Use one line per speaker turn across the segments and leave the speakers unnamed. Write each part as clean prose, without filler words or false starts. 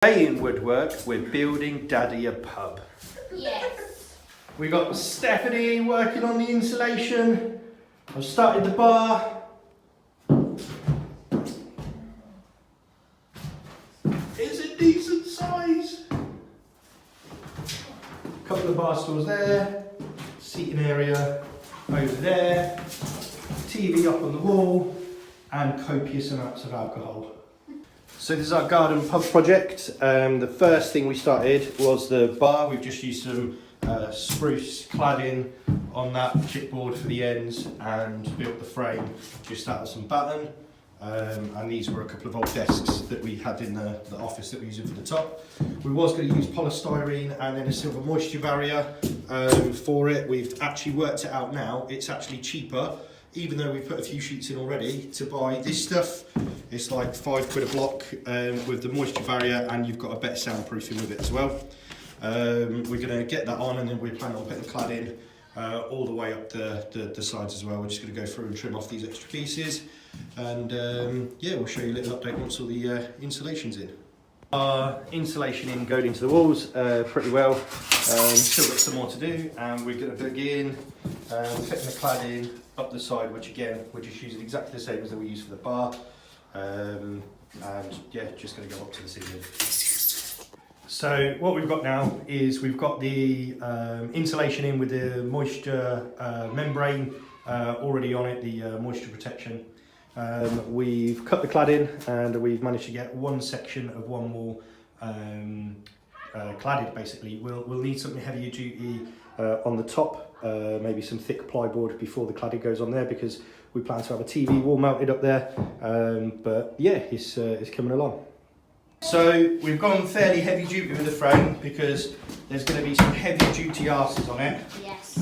Today in woodwork, we're building Daddy a pub.
Yes.
We got Stephanie working on the insulation. I've started the bar. It's a decent size. A couple of bar stools there, seating area over there, TV up on the wall, and copious amounts of alcohol. So this is our garden pub project. The first thing we started was the bar. We've just used some spruce cladding on that chipboard for the ends and built the frame just out of some batten. And these were a couple of old desks that we had in the office that we're using for the top. We was going to use polystyrene and then a silver moisture barrier for it. We've actually worked it out now. It's actually cheaper, even though we've put a few sheets in already, to buy this stuff. It's like £5 a block with the moisture barrier, and you've got a better soundproofing with it as well. We're going to get that on, and then we plan on putting the cladding all the way up the sides as well. We're just going to go through and trim off these extra pieces, and yeah, we'll show you a little update once all the insulation's in. Our insulation in going into the walls pretty well. Still got some more to do, and we're going to begin fitting the cladding up the side, which again we're just using exactly the same as that we use for the bar, and yeah, just going to go up to the ceiling. So what we've got now is we've got the insulation in with the moisture membrane already on it, the moisture protection. We've cut the cladding and we've managed to get one section of one wall cladded basically. We'll need something heavier duty on the top, maybe some thick plyboard before the cladding goes on there, because we plan to have a TV wall mounted up there, but yeah, it's coming along. So we've gone fairly heavy duty with the frame because there's going to be some heavy duty arses on it.
Yes.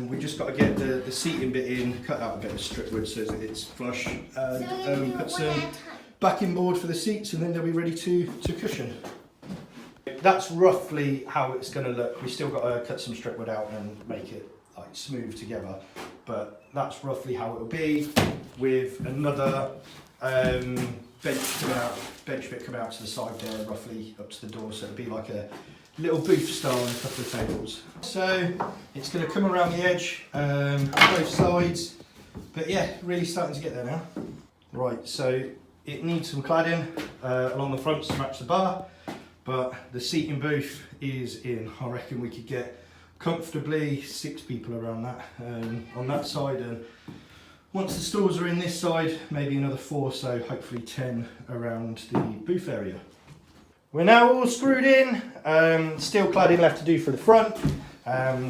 We just got to get the seating bit in, cut out a bit of strip wood so that it's flush, put some backing board for the seats, and then they'll be ready to cushion. That's roughly how it's going to look. We still got to cut some strip wood out and make it like smooth together, but that's roughly how it'll be, with another bench bit coming out to the side there, roughly up to the door, so it'll be like a little booth style and a couple of tables. So it's going to come around the edge, both sides, but yeah, really starting to get there now. Right, so it needs some cladding along the fronts to match the bar, but the seating booth is in. I reckon we could get comfortably 6 people around that on that side, and once the stools are in this side, maybe another 4, so hopefully 10 around the booth area. We're now all screwed in, still cladding left to do for the front,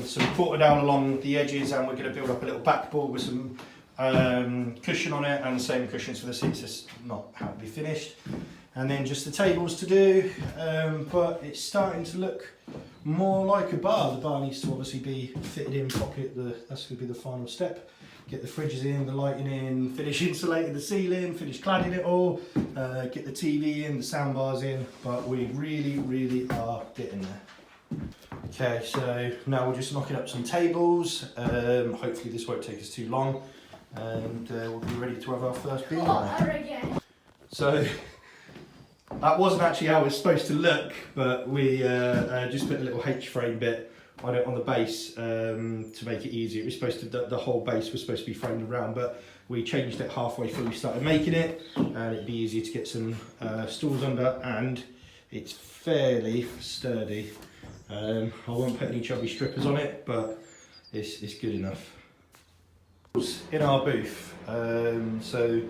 some quarter down along the edges, and we're going to build up a little backboard with some cushion on it, and the same cushions for the seats. It's not how to be finished. And then just the tables to do, but it's starting to look more like a bar. The bar needs to obviously be fitted in properly. That's going to be the final step. Get the fridges in, the lighting in, finish insulating the ceiling, finish cladding it all, get the TV in, the sound bars in, but we really are getting there. Okay, so now we're just knocking up some tables. Hopefully this won't take us too long, and we'll be ready to have our first beer. So that wasn't actually how it was supposed to look, but we just put a little H-frame bit on it on the base to make it easier. It was supposed to, the whole base was supposed to be framed around, but we changed it halfway through we started making it, and it'd be easier to get some stools under, and it's fairly sturdy. I won't put any chubby strippers on it, but it's good enough. In our booth, so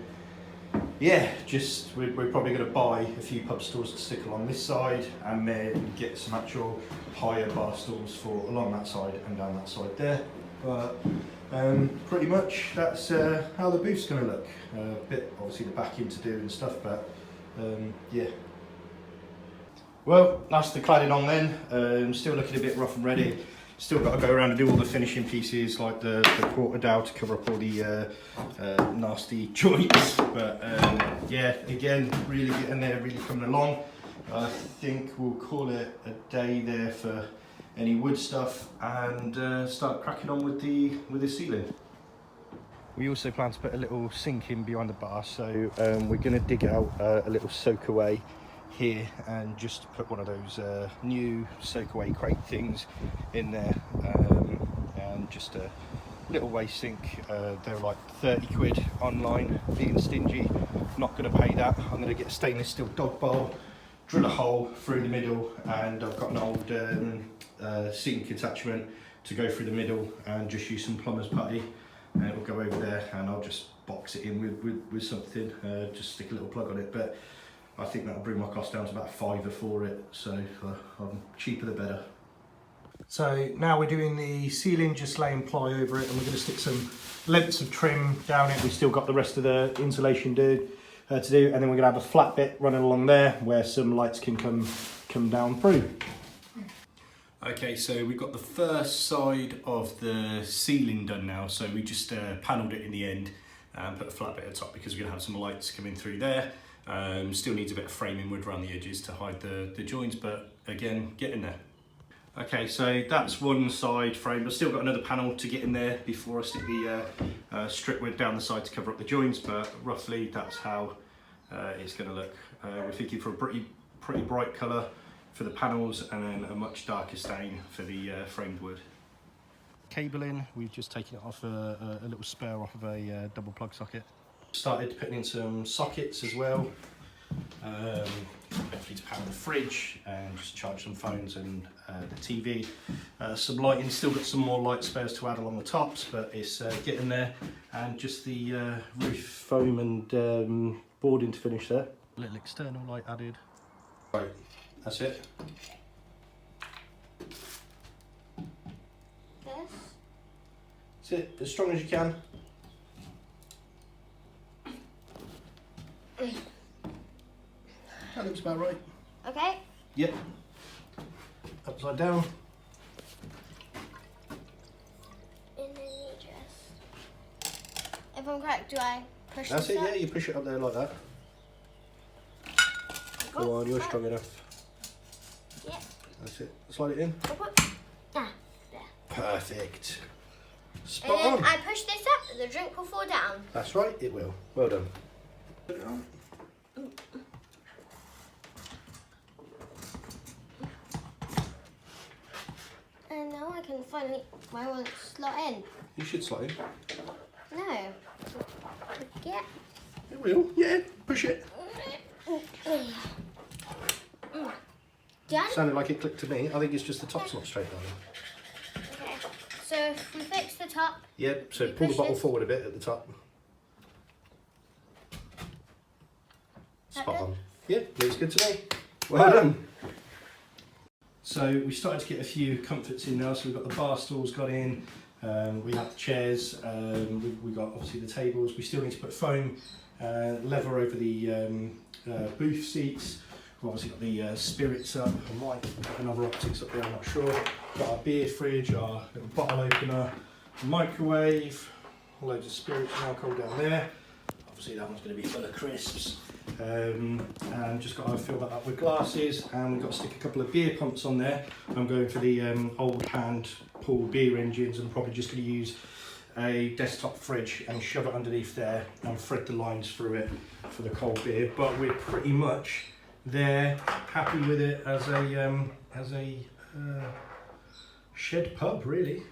yeah, just we're probably going to buy a few pub stools to stick along this side, and then get some actual higher bar stools for along that side and down that side there. But pretty much that's how the booth's going to look. A bit obviously the backing to do and stuff, but yeah. Well, that's the cladding on then. Still looking a bit rough and ready. Still got to go around and do all the finishing pieces, like the quarter dowel to cover up all the nasty joints. But yeah, again, really getting there, really coming along. I think we'll call it a day there for any wood stuff, and start cracking on with the ceiling. We also plan to put a little sink in behind the bar, so we're going to dig out a little soak away here and just put one of those new soak away crate things in there, and just a little waste sink. They're like 30 quid online. Being stingy, not going to pay that. I'm going to get a stainless steel dog bowl, drill a hole through the middle, and I've got an old sink attachment to go through the middle, and just use some plumber's putty, and it will go over there, and I'll just box it in with something, just stick a little plug on it. But I think that'll bring my cost down to about £5 for it, so cheaper the better. So now we're doing the ceiling, just laying ply over it, and we're going to stick some lengths of trim down it. We've still got the rest of the insulation to do, and then we're going to have a flat bit running along there where some lights can come down through. Okay, so we've got the first side of the ceiling done now, so we just panelled it in the end and put a flat bit at the top because we're going to have some lights coming through there. Still needs a bit of framing wood around the edges to hide the joints, but again, get in there. Okay, so that's one side frame. I've still got another panel to get in there before I stick the strip wood down the side to cover up the joints, but roughly that's how it's going to look. We're thinking for a pretty bright colour for the panels, and then a much darker stain for the framed wood. Cabling, we've just taken it off a little spare off of a double plug socket. Started putting in some sockets as well, hopefully to power the fridge and just charge some phones and the TV. Some lighting, still got some more light spares to add along the tops, but it's getting there. And just the roof foam and boarding to finish there. A little external light added. Right, that's it.
Yes.
That's it, as strong as you can. That looks about right.
Okay.
Yep. Upside down.
And then you just... If I'm correct, do I push
That's
this
it,
up?
yeah, you push it up there like that. Go on, you're strong enough.
Yep.
That's it. Slide it in.
Ah, there.
Perfect. Spot
And
on.
then I push this up, the drink will fall down.
That's right, it will. Well done. Put it on.
And now I can finally, I won't slot in.
You should slot in.
No. Yeah.
It will, yeah. Push it.
Done?
Sounded like it clicked to me. I think it's just the top's not straight on.
Okay. So if we fix the top.
Yep, so
You
pull the
push
bottle
this.
forward a bit at the top.
That
Spot
good?
on. Yeah, looks good to me. Well done. So we started to get a few comforts in now. So we've got the bar stools got in, we have the chairs, we got obviously the tables. We still need to put foam leather over the booth seats. We've obviously got the spirits up. I might put another optics up there, I'm not sure. Got our beer fridge, our little bottle opener, microwave, loads of spirits and alcohol down there. Obviously that one's going to be full of crisps. And just got to fill that up with glasses, and we've got to stick a couple of beer pumps on there. I'm going for the old hand pull beer engines. I'm probably just going to use a desktop fridge and shove it underneath there and thread the lines through it for the cold beer. But we're pretty much there, happy with it as a shed pub really.